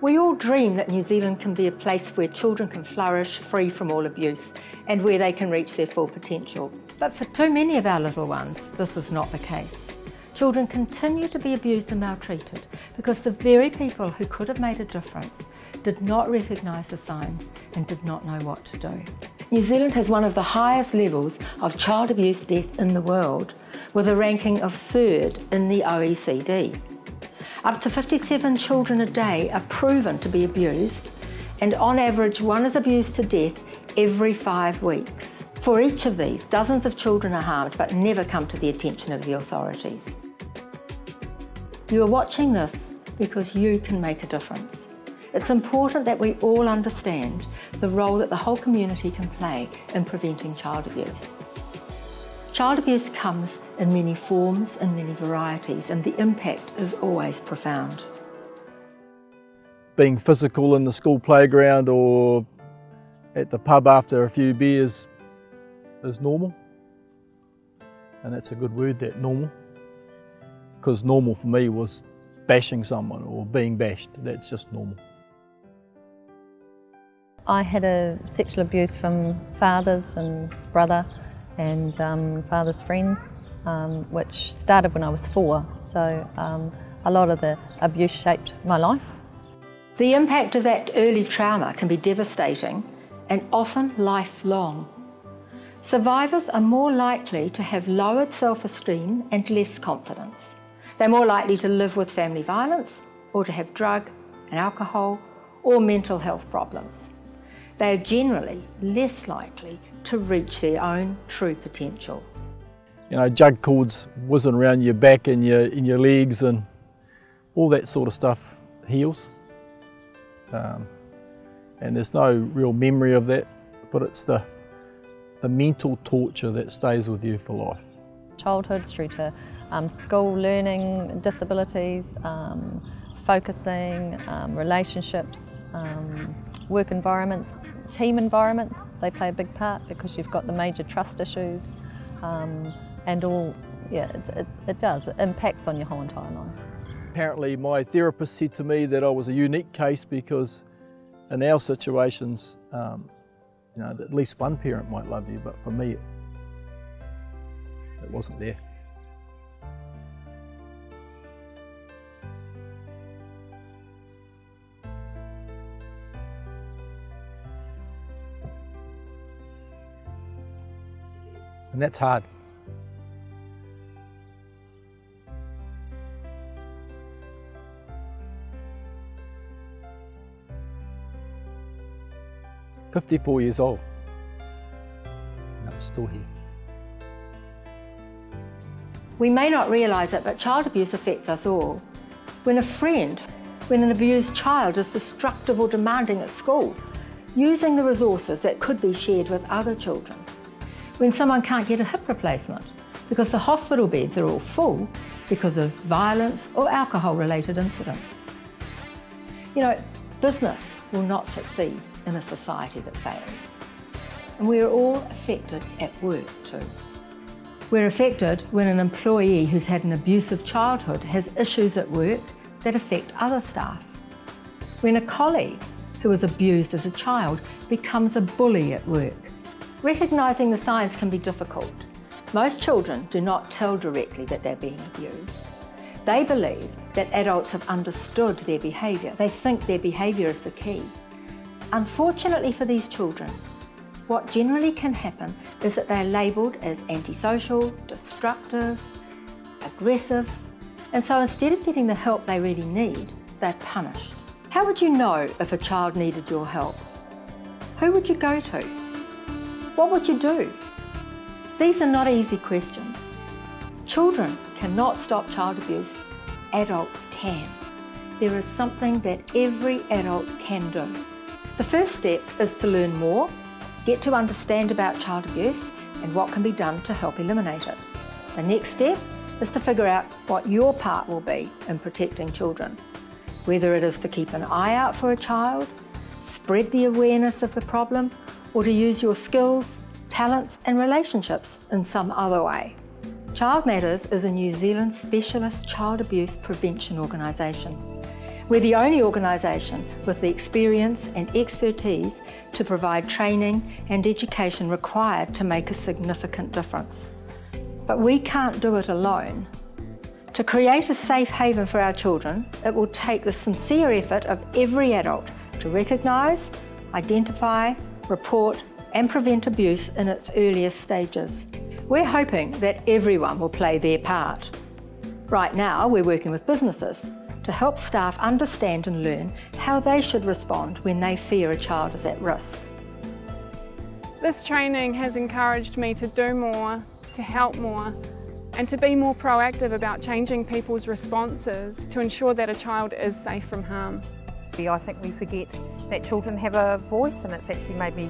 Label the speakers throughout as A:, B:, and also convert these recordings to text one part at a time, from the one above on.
A: We all dream that New Zealand can be a place where children can flourish free from all abuse and where they can reach their full potential. But for too many of our little ones, this is not the case. Children continue to be abused and maltreated because the very people who could have made a difference did not recognise the signs and did not know what to do. New Zealand has one of the highest levels of child abuse death in the world, with a ranking of 3rd in the OECD. Up to 57 children a day are proven to be abused, and on average one is abused to death every 5 weeks. For each of these, dozens of children are harmed but never come to the attention of the authorities. You are watching this because you can make a difference. It's important that we all understand the role that the whole community can play in preventing child abuse. Child abuse comes in many forms and many varieties, and the impact is always profound.
B: Being physical in the school playground or at the pub after a few beers is normal, and that's a good word, that normal, because normal for me was bashing someone or being bashed. That's just normal.
C: I had a sexual abuse from fathers and brother and father's friends, which started when I was 4, so a lot of the abuse shaped my life.
A: The impact of that early trauma can be devastating and often lifelong. Survivors are more likely to have lowered self-esteem and less confidence. They're more likely to live with family violence or to have drug and alcohol or mental health problems. They are generally less likely to reach their own true potential.
B: You know, jug cords whizzing around your back and your legs and all that sort of stuff heals. And there's no real memory of that, but it's the mental torture that stays with you for life.
C: Childhood through to school learning disabilities, focusing, relationships, work environments, team environments, they play a big part because you've got the major trust issues and all, yeah, it does, it impacts on your whole entire life.
B: Apparently my therapist said to me that I was a unique case because in our situations, you know, at least one parent might love you, but for me, it wasn't there. And that's hard. I'm 54 years old, and I'm still here.
A: We may not realise it, but child abuse affects us all. When an abused child is destructive or demanding at school, using the resources that could be shared with other children. When someone can't get a hip replacement because the hospital beds are all full because of violence or alcohol-related incidents. You know, business will not succeed in a society that fails. And we're all affected at work too. We're affected when an employee who's had an abusive childhood has issues at work that affect other staff. When a colleague who was abused as a child becomes a bully at work. Recognising the signs can be difficult. Most children do not tell directly that they're being abused. They believe that adults have understood their behaviour. They think their behaviour is the key. Unfortunately for these children, what generally can happen is that they're labelled as antisocial, destructive, aggressive, and so instead of getting the help they really need, they're punished. How would you know if a child needed your help? Who would you go to? What would you do? These are not easy questions. Children cannot stop child abuse. Adults can. There is something that every adult can do. The first step is to learn more, get to understand about child abuse and what can be done to help eliminate it. The next step is to figure out what your part will be in protecting children. Whether it is to keep an eye out for a child, spread the awareness of the problem, or to use your skills, talents and relationships in some other way. Child Matters is a New Zealand specialist child abuse prevention organisation. We're the only organisation with the experience and expertise to provide training and education required to make a significant difference. But we can't do it alone. To create a safe haven for our children, it will take the sincere effort of every adult to recognise, identify, report and prevent abuse in its earliest stages. We're hoping that everyone will play their part. Right now, we're working with businesses to help staff understand and learn how they should respond when they fear a child is at risk.
D: This training has encouraged me to do more, to help more, and to be more proactive about changing people's responses to ensure that a child is safe from harm.
E: I think we forget that children have a voice, and it's actually made me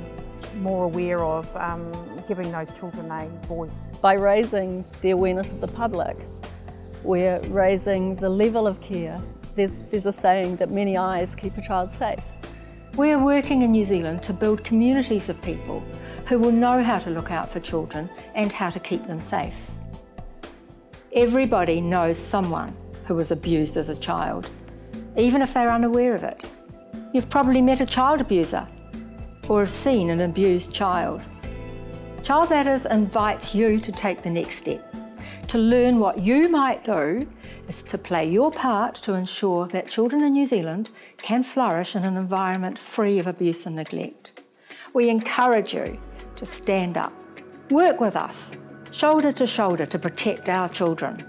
E: more aware of giving those children a voice.
C: By raising the awareness of the public, we're raising the level of care. There's a saying that many eyes keep a child safe.
A: We're working in New Zealand to build communities of people who will know how to look out for children and how to keep them safe. Everybody knows someone who was abused as a child, even if they're unaware of it. You've probably met a child abuser or have seen an abused child. Child Matters invites you to take the next step. To learn what you might do is to play your part to ensure that children in New Zealand can flourish in an environment free of abuse and neglect. We encourage you to stand up, work with us, shoulder to shoulder to protect our children.